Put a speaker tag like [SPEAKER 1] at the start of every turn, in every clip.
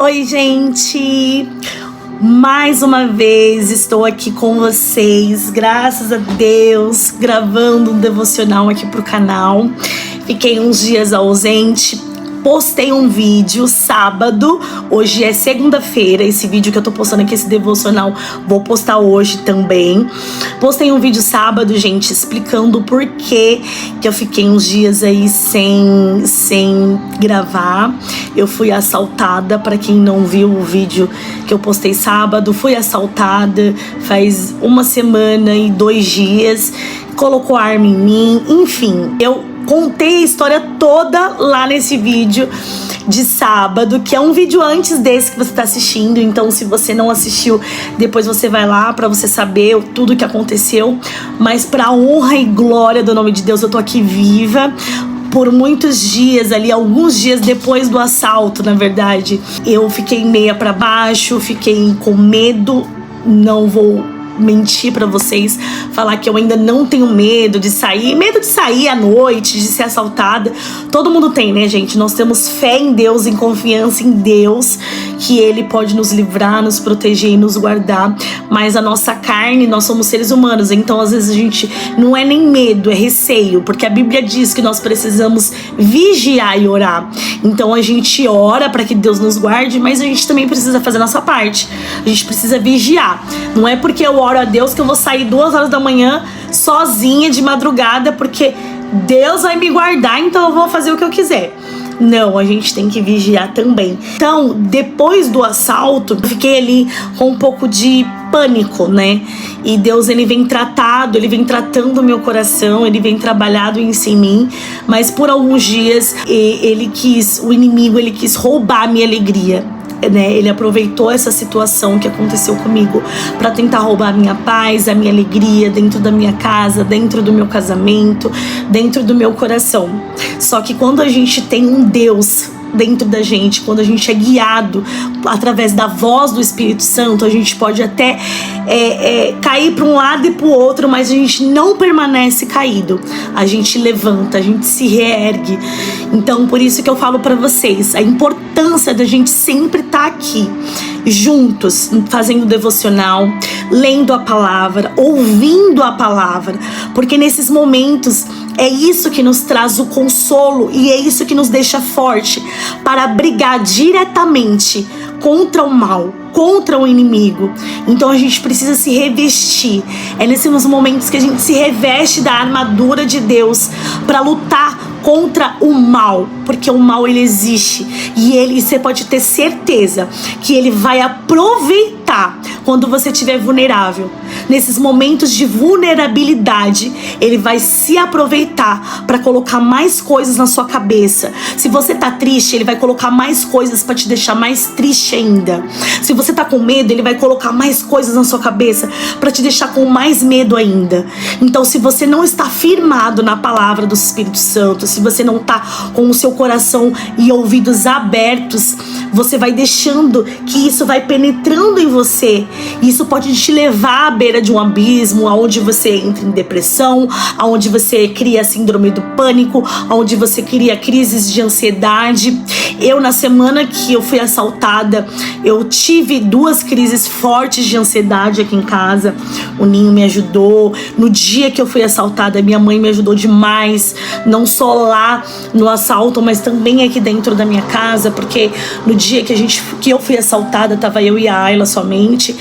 [SPEAKER 1] Oi, gente! Mais uma vez estou aqui com vocês, graças a Deus, gravando um devocional aqui pro canal. Fiquei uns dias ausente. Postei um vídeo sábado, hoje é segunda-feira, esse vídeo que eu tô postando aqui, esse devocional, vou postar hoje também. Postei um vídeo sábado, gente, explicando o porquê que eu fiquei uns dias aí sem gravar. Eu fui assaltada, pra quem não viu o vídeo que eu postei sábado, fui assaltada faz 1 semana e 2 dias, colocou arma em mim, enfim, eu contei a história toda lá nesse vídeo de sábado, que é um vídeo antes desse que você tá assistindo. Então, se você não assistiu, depois você vai lá pra você saber tudo que aconteceu. Mas pra honra e glória do nome de Deus, eu tô aqui viva. Por muitos dias ali, alguns dias depois do assalto, na verdade, eu fiquei meia pra baixo, fiquei com medo. Não vou mentir pra vocês, falar que eu ainda não tenho medo de sair à noite, de ser assaltada. Todo mundo tem, né, gente? Nós temos fé em Deus, em confiança em Deus, que Ele pode nos livrar, nos proteger e nos guardar. Mas a nossa carne, nós somos seres humanos, então às vezes a gente não é nem medo, é receio, porque a Bíblia diz que nós precisamos vigiar e orar. Então a gente ora para que Deus nos guarde, mas a gente também precisa fazer a nossa parte. A gente precisa vigiar. Não é porque eu oro a Deus que eu vou sair 2 horas da manhã sozinha de madrugada, porque Deus vai me guardar, então eu vou fazer o que eu quiser. Não, a gente tem que vigiar também. Então, depois do assalto, eu fiquei ali com um pouco de pânico, né? E Deus, Ele vem tratando o meu coração, Ele vem trabalhado isso em mim. Mas por alguns dias, o inimigo, ele quis roubar a minha alegria, né? Ele aproveitou essa situação que aconteceu comigo para tentar roubar a minha paz, a minha alegria dentro da minha casa, dentro do meu casamento, dentro do meu coração. Só que quando a gente tem um Deus dentro da gente, quando a gente é guiado através da voz do Espírito Santo, a gente pode até cair para um lado e para o outro, mas a gente não permanece caído. A gente levanta, a gente se reergue. Então, por isso que eu falo para vocês, a importância da gente sempre estar aqui, juntos, fazendo devocional, lendo a palavra, ouvindo a palavra, porque nesses momentos é isso que nos traz o consolo e é isso que nos deixa forte para brigar diretamente contra o mal, contra o inimigo. Então a gente precisa se revestir. É nesses momentos que a gente se reveste da armadura de Deus para lutar contra o mal, porque o mal, ele existe e você pode ter certeza que ele vai aproveitar quando você estiver vulnerável. Nesses momentos de vulnerabilidade, ele vai se aproveitar para colocar mais coisas na sua cabeça. Se você tá triste, ele vai colocar mais coisas para te deixar mais triste ainda. Se você tá com medo, ele vai colocar mais coisas na sua cabeça para te deixar com mais medo ainda. Então, se você não está firmado na palavra do Espírito Santo, se você não tá com o seu coração e ouvidos abertos, você vai deixando que isso vai penetrando em você. Isso pode te levar à beira de um abismo, aonde você entra em depressão, aonde você cria síndrome do pânico, aonde você cria crises de ansiedade. Eu, na semana que eu fui assaltada, eu tive 2 crises fortes de ansiedade aqui em casa. O Ninho me ajudou. No dia que eu fui assaltada, minha mãe me ajudou demais, não só lá no assalto, mas também aqui dentro da minha casa, porque no dia que eu fui assaltada, tava eu e a Ayla somente.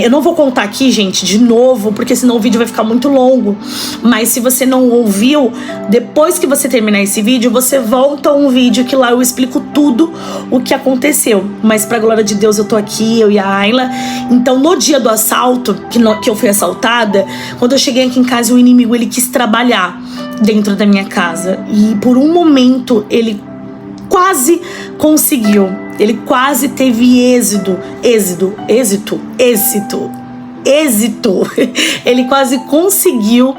[SPEAKER 1] Eu não vou contar aqui, gente, de novo, porque senão o vídeo vai ficar muito longo. Mas se você não ouviu, depois que você terminar esse vídeo, você volta a um vídeo que lá eu explico tudo o que aconteceu. Mas pra glória de Deus, eu tô aqui, eu e a Ayla. Então, no dia do assalto, que eu fui assaltada, quando eu cheguei aqui em casa, o inimigo, ele quis trabalhar dentro da minha casa. E por um momento, ele quase conseguiu. Ele quase teve êxito. Ele quase conseguiu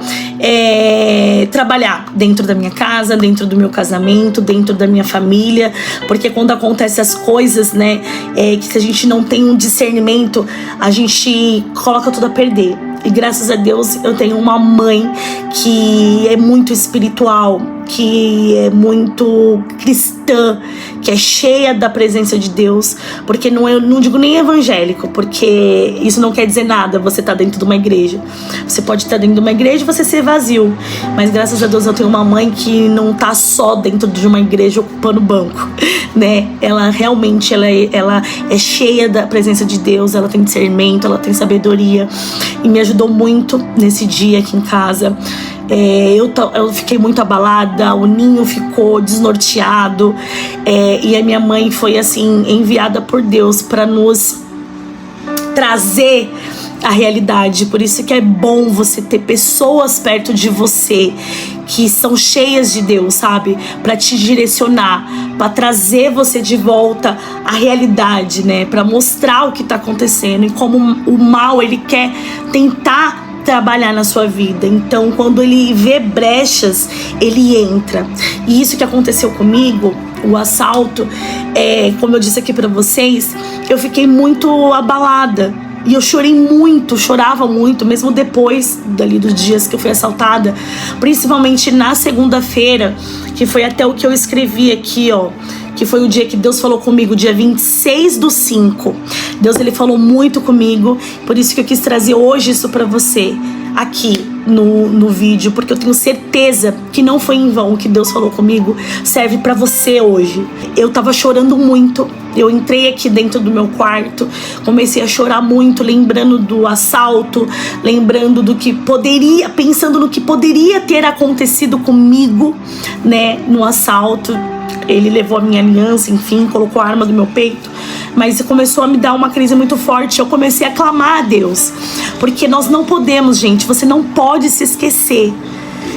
[SPEAKER 1] trabalhar dentro da minha casa, dentro do meu casamento, dentro da minha família, porque quando acontecem as coisas, né, que se a gente não tem um discernimento, a gente coloca tudo a perder. E graças a Deus eu tenho uma mãe que é muito espiritual, que é muito cristã, que é cheia da presença de Deus, porque eu não digo nem evangélico, porque isso não quer dizer nada, você tá dentro de uma igreja. Você pode estar dentro de uma igreja e você ser vazio, mas graças a Deus eu tenho uma mãe que não tá só dentro de uma igreja ocupando banco, né? Ela realmente, ela é cheia da presença de Deus, ela tem discernimento, ela tem sabedoria, e me ajudou muito nesse dia aqui em casa. Eu fiquei muito abalada, o ninho ficou desnorteado, e a minha mãe foi assim enviada por Deus para nos trazer a realidade. Por isso que é bom você ter pessoas perto de você que são cheias de Deus, sabe? Para te direcionar, para trazer você de volta à realidade, né? Para mostrar o que tá acontecendo e como o mal, ele quer tentar trabalhar na sua vida. Então, quando ele vê brechas, ele entra. E isso que aconteceu comigo, o assalto, como eu disse aqui pra vocês, eu fiquei muito abalada. E eu chorei muito, chorava muito, mesmo depois dali dos dias que eu fui assaltada. Principalmente na segunda-feira, que foi até o que eu escrevi aqui, ó. Que foi o dia que Deus falou comigo, dia 26/5. Deus, ele falou muito comigo, por isso que eu quis trazer hoje isso pra você, aqui no vídeo, porque eu tenho certeza que não foi em vão o que Deus falou comigo, serve pra você hoje. Eu tava chorando muito, eu entrei aqui dentro do meu quarto, comecei a chorar muito, lembrando do assalto, lembrando do que poderia, pensando no que poderia ter acontecido comigo, né, no assalto. Ele levou a minha aliança, enfim, colocou a arma do meu peito. Mas começou a me dar uma crise muito forte. Eu comecei a clamar a Deus. Porque nós não podemos, gente, você não pode se esquecer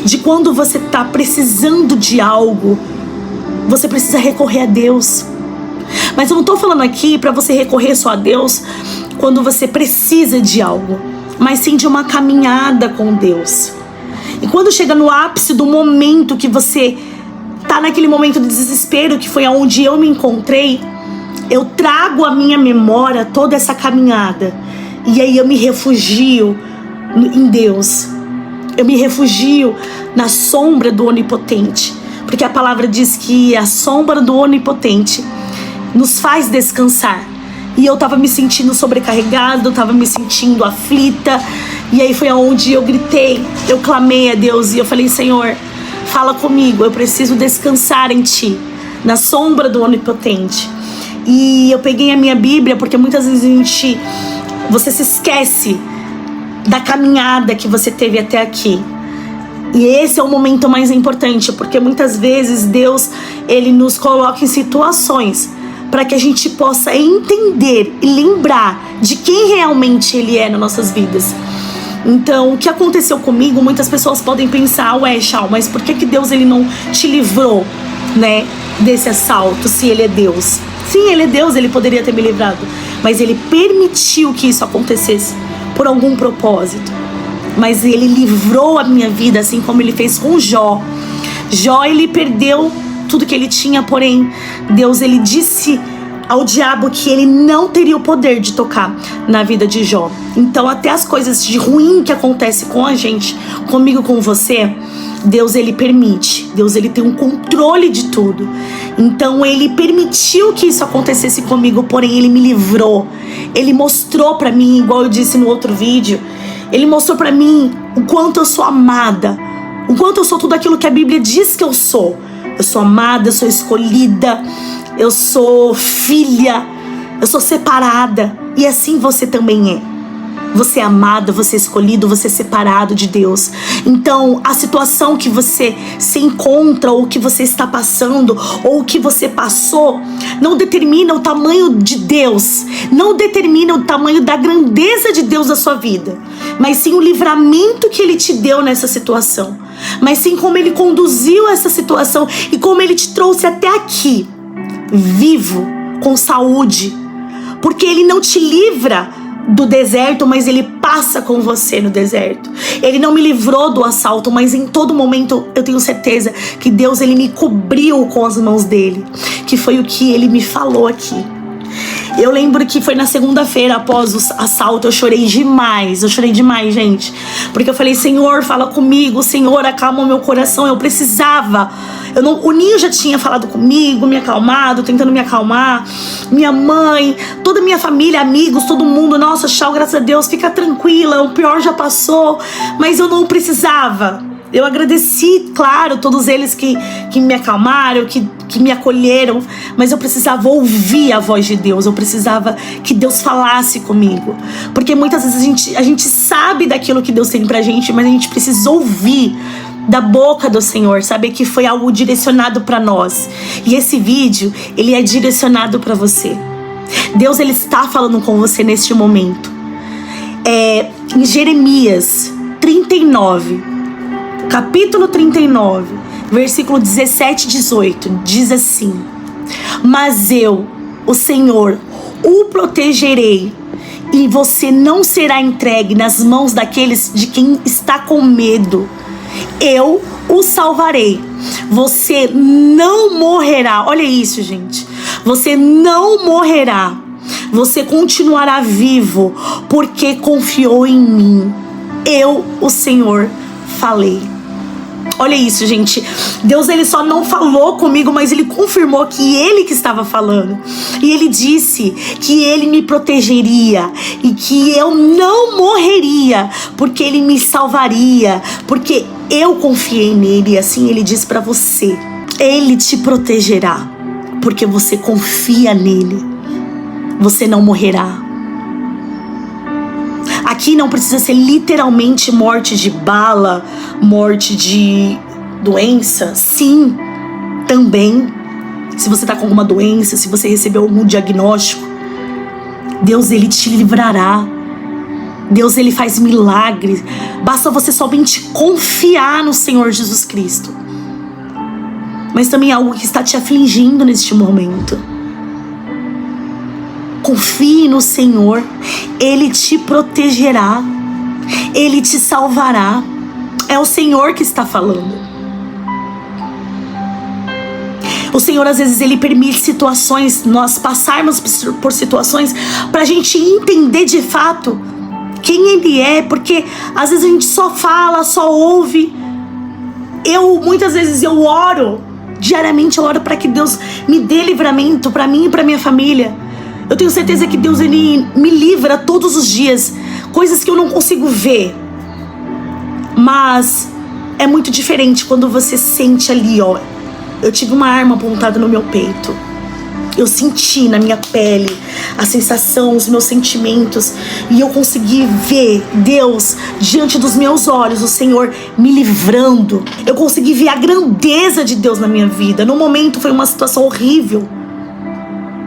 [SPEAKER 1] de quando você tá precisando de algo, você precisa recorrer a Deus. Mas eu não tô falando aqui pra você recorrer só a Deus quando você precisa de algo, mas sim de uma caminhada com Deus. E quando chega no ápice do momento que você tá naquele momento de desespero, que foi aonde eu me encontrei, eu trago à minha memória toda essa caminhada. E aí eu me refugio em Deus. Eu me refugio na sombra do Onipotente. Porque a palavra diz que a sombra do Onipotente nos faz descansar. E eu tava me sentindo sobrecarregada, eu tava me sentindo aflita. E aí foi aonde eu gritei, eu clamei a Deus e eu falei: Senhor, fala comigo, eu preciso descansar em Ti, na sombra do Onipotente. E eu peguei a minha Bíblia, porque muitas vezes você se esquece da caminhada que você teve até aqui. E esse é o momento mais importante, porque muitas vezes Deus, ele nos coloca em situações para que a gente possa entender e lembrar de quem realmente Ele é nas nossas vidas. Então, o que aconteceu comigo, muitas pessoas podem pensar: ué, Chal, mas por que Deus, ele não te livrou, né, desse assalto, se Ele é Deus? Sim, Ele é Deus, Ele poderia ter me livrado, mas Ele permitiu que isso acontecesse por algum propósito. Mas Ele livrou a minha vida, assim como Ele fez com Jó. Jó, ele perdeu tudo que ele tinha, porém Deus, ele disse ao diabo que ele não teria o poder de tocar na vida de Jó. Então até as coisas de ruim que acontecem com a gente, comigo, com você, Deus, ele permite. Deus, ele tem um controle de tudo. Então ele permitiu que isso acontecesse comigo, porém ele me livrou. Ele mostrou pra mim, igual eu disse no outro vídeo, ele mostrou pra mim o quanto eu sou amada, o quanto eu sou tudo aquilo que a Bíblia diz que eu sou. Eu sou amada, eu sou escolhida, eu sou filha, eu sou separada. E assim você também é. Você é amada, você é escolhido, você é separado de Deus. Então, a situação que você se encontra, ou que você está passando, ou que você passou, não determina o tamanho de Deus, não determina o tamanho da grandeza de Deus na sua vida, mas sim o livramento que Ele te deu nessa situação, mas sim como Ele conduziu essa situação e como Ele te trouxe até aqui, vivo, com saúde, porque Ele não te livra do deserto, mas Ele passa com você no deserto. Ele não me livrou do assalto, mas em todo momento eu tenho certeza que Deus, ele me cobriu com as mãos dele, que foi o que Ele me falou aqui. Eu lembro que foi na segunda-feira, após o assalto, eu chorei demais, gente. Porque eu falei, Senhor, fala comigo, Senhor, acalma o meu coração, eu precisava. O Ninho já tinha falado comigo, me acalmado, tentando me acalmar. Minha mãe, toda a minha família, amigos, todo mundo, nossa, tchau, graças a Deus, fica tranquila, o pior já passou. Mas eu não precisava. Eu agradeci, claro, todos eles que me acalmaram, que me acolheram, mas eu precisava ouvir a voz de Deus, eu precisava que Deus falasse comigo. Porque muitas vezes a gente sabe daquilo que Deus tem pra gente, mas a gente precisa ouvir da boca do Senhor, saber que foi algo direcionado pra nós. E esse vídeo, ele é direcionado pra você. Deus, ele está falando com você neste momento. Em Jeremias 39, capítulo 39, versículo 17 e 18, diz assim: mas eu, o Senhor, o protegerei, e você não será entregue nas mãos daqueles de quem está com medo. Eu o salvarei. Você não morrerá. Olha isso, gente. Você não morrerá. Você continuará vivo, porque confiou em mim. Eu, o Senhor, falei. Olha isso, gente. Deus, ele só não falou comigo, mas ele confirmou que ele que estava falando. E ele disse que ele me protegeria e que eu não morreria, porque ele me salvaria, porque eu confiei nele. E assim ele diz para você: ele te protegerá, porque você confia nele. Você não morrerá. Aqui não precisa ser literalmente morte de bala, morte de doença. Sim, também. Se você tá com alguma doença, se você recebeu algum diagnóstico, Deus, ele te livrará. Deus, ele faz milagres. Basta você somente confiar no Senhor Jesus Cristo. Mas também algo que está te afligindo neste momento. Confie no Senhor, ele te protegerá, ele te salvará. É o Senhor que está falando. O Senhor, às vezes, ele permite situações, nós passarmos por situações para a gente entender de fato quem ele é, porque às vezes a gente só fala, só ouve. Muitas vezes eu oro, diariamente eu oro para que Deus me dê livramento para mim e para minha família. Eu tenho certeza que Deus, ele me livra todos os dias. Coisas que eu não consigo ver. Mas é muito diferente quando você sente ali, ó. Eu tive uma arma apontada no meu peito. Eu senti na minha pele a sensação, os meus sentimentos. E eu consegui ver Deus diante dos meus olhos, o Senhor me livrando. Eu consegui ver a grandeza de Deus na minha vida. No momento foi uma situação horrível.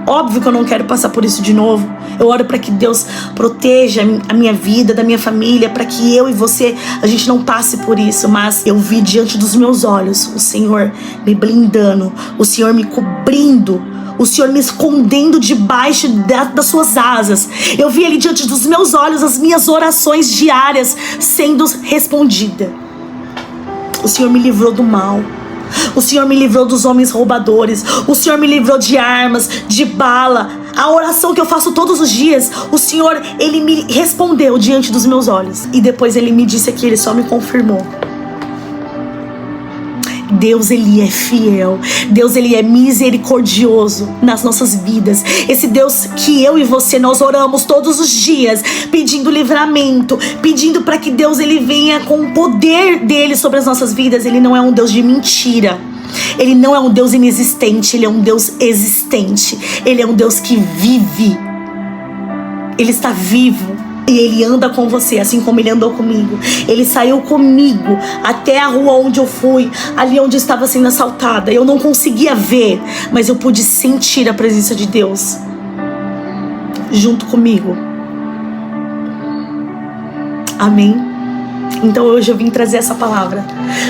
[SPEAKER 1] Óbvio que eu não quero passar por isso de novo. Eu oro para que Deus proteja a minha vida, da minha família, para que eu e você, a gente não passe por isso. Mas eu vi diante dos meus olhos o Senhor me blindando, o Senhor me cobrindo, o Senhor me escondendo debaixo das suas asas. Eu vi ali diante dos meus olhos as minhas orações diárias sendo respondidas. O Senhor me livrou do mal. O Senhor me livrou dos homens roubadores. O Senhor me livrou de armas, de bala. A oração que eu faço todos os dias, o Senhor, ele me respondeu diante dos meus olhos. E depois ele me disse aqui, ele só me confirmou. Deus, ele é fiel. Deus, ele é misericordioso nas nossas vidas. Esse Deus que eu e você, nós oramos todos os dias, pedindo livramento, pedindo para que Deus, ele venha com o poder dele sobre as nossas vidas. Ele não é um Deus de mentira. Ele não é um Deus inexistente. Ele é um Deus existente. Ele é um Deus que vive. Ele está vivo. E ele anda com você, assim como ele andou comigo. Ele saiu comigo até a rua onde eu fui, ali onde eu estava sendo assaltada. Eu não conseguia ver, mas eu pude sentir a presença de Deus junto comigo. Amém? Então hoje eu vim trazer essa palavra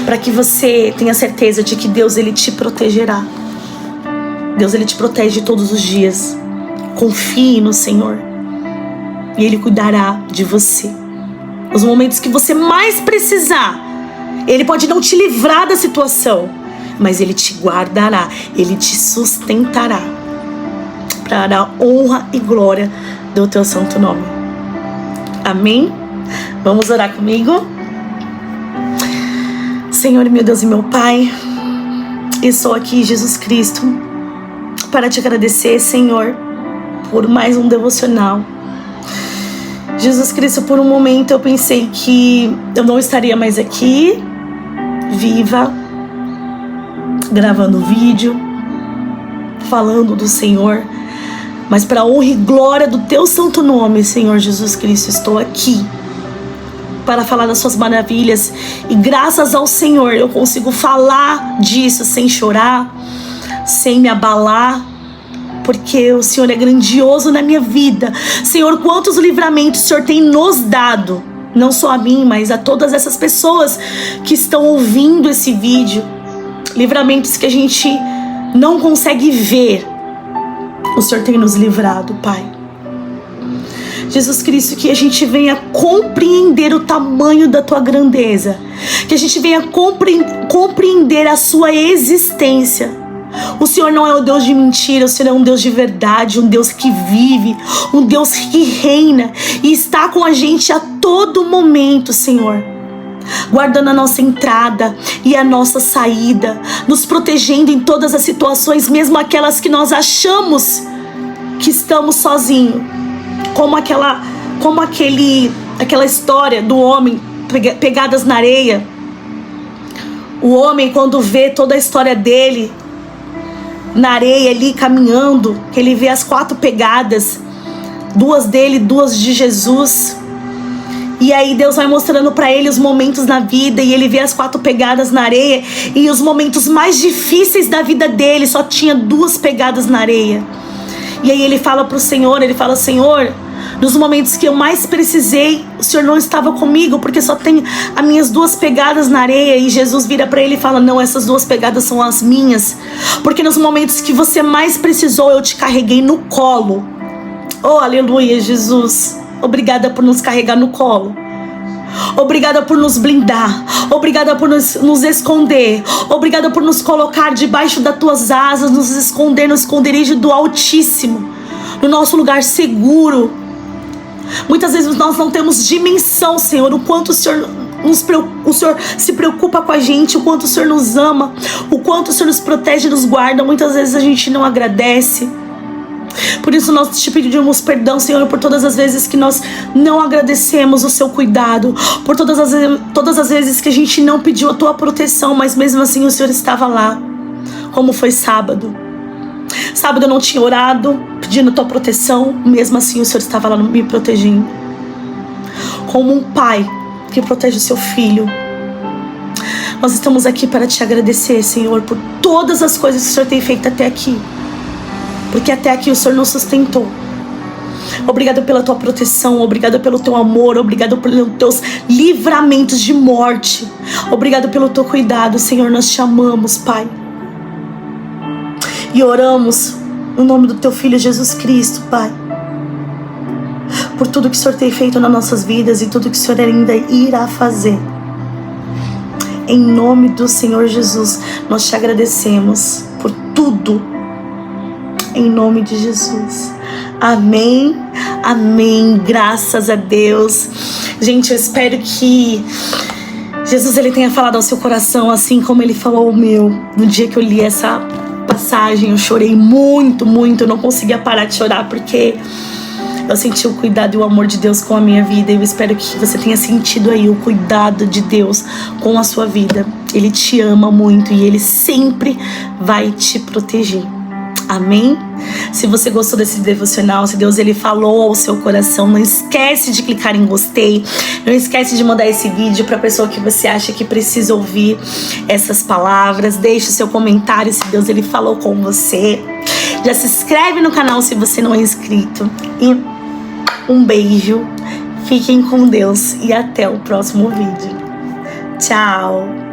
[SPEAKER 1] para que você tenha certeza de que Deus, ele te protegerá. Deus, ele te protege todos os dias. Confie no Senhor. E ele cuidará de você. Nos momentos que você mais precisar. Ele pode não te livrar da situação, mas ele te guardará. Ele te sustentará. para a honra e glória do teu santo nome. Amém? Vamos orar comigo? Senhor, meu Deus e meu Pai, estou aqui, Jesus Cristo, para te agradecer, Senhor, por mais um devocional. Jesus Cristo, por um momento eu pensei que eu não estaria mais aqui, viva, gravando vídeo, falando do Senhor, mas para a honra e glória do teu santo nome, Senhor Jesus Cristo, estou aqui para falar das suas maravilhas, e graças ao Senhor eu consigo falar disso sem chorar, sem me abalar, porque o Senhor é grandioso na minha vida. Senhor, quantos livramentos o Senhor tem nos dado, não só a mim, mas a todas essas pessoas que estão ouvindo esse vídeo, livramentos que a gente não consegue ver, o Senhor tem nos livrado, Pai. Jesus Cristo, que a gente venha compreender o tamanho da tua grandeza, que a gente venha compreender a sua existência. O Senhor não é um Deus de mentira, o Senhor é um Deus de verdade, um Deus que vive, um Deus que reina e está com a gente a todo momento, Senhor, guardando a nossa entrada e a nossa saída, nos protegendo em todas as situações, mesmo aquelas que nós achamos que estamos sozinhos. Como aquela história do homem pegadas na areia. O homem, quando vê toda a história dele na areia ali caminhando, que ele vê as 4 pegadas, 2 dele, 2 de Jesus. E aí Deus vai mostrando para ele os momentos na vida, e ele vê as 4 pegadas na areia, e os momentos mais difíceis da vida dele só tinha 2 pegadas na areia. E aí ele fala pro Senhor, Senhor, nos momentos que eu mais precisei, o Senhor não estava comigo, porque só tem as minhas 2 pegadas na areia. E Jesus vira para ele e fala, não, essas 2 pegadas são as minhas, porque nos momentos que você mais precisou, eu te carreguei no colo. Oh, aleluia, Jesus. Obrigada por nos carregar no colo. Obrigada por nos blindar. Obrigada por nos esconder. Obrigada por nos colocar debaixo das tuas asas, nos esconder no esconderijo do Altíssimo, no nosso lugar seguro. Muitas vezes nós não temos dimensão, Senhor, o quanto o Senhor se preocupa com a gente, o quanto o Senhor nos ama, o quanto o Senhor nos protege e nos guarda. Muitas vezes a gente não agradece. Por isso nós te pedimos perdão, Senhor, por todas as vezes que nós não agradecemos o seu cuidado, por todas as vezes que a gente não pediu a tua proteção, mas mesmo assim o Senhor estava lá, como foi sábado. Sábado eu não tinha orado, pedindo a tua proteção, mesmo assim o Senhor estava lá me protegendo. Como um pai que protege o seu filho. Nós estamos aqui para te agradecer, Senhor, por todas as coisas que o Senhor tem feito até aqui. Porque até aqui o Senhor nos sustentou. Obrigado pela tua proteção, obrigado pelo teu amor, obrigado pelos teus livramentos de morte. Obrigado pelo teu cuidado, Senhor, nós te amamos, Pai. E oramos no nome do teu Filho Jesus Cristo, Pai, por tudo que o Senhor tem feito nas nossas vidas e tudo que o Senhor ainda irá fazer. Em nome do Senhor Jesus, nós te agradecemos por tudo. Em nome de Jesus. Amém. Amém. Graças a Deus. Gente, eu espero que Jesus ele tenha falado ao seu coração assim como ele falou ao meu. No dia que eu li essa passagem, eu chorei muito, muito. Eu não conseguia parar de chorar porque eu senti o cuidado e o amor de Deus com a minha vida. E eu espero que você tenha sentido aí o cuidado de Deus com a sua vida. Ele te ama muito e ele sempre vai te proteger. Amém? Se você gostou desse devocional, se Deus ele falou ao seu coração, não esquece de clicar em gostei. Não esquece de mandar esse vídeo para a pessoa que você acha que precisa ouvir essas palavras. Deixe o seu comentário se Deus ele falou com você. Já se inscreve no canal se você não é inscrito. E um beijo. Fiquem com Deus e até o próximo vídeo. Tchau!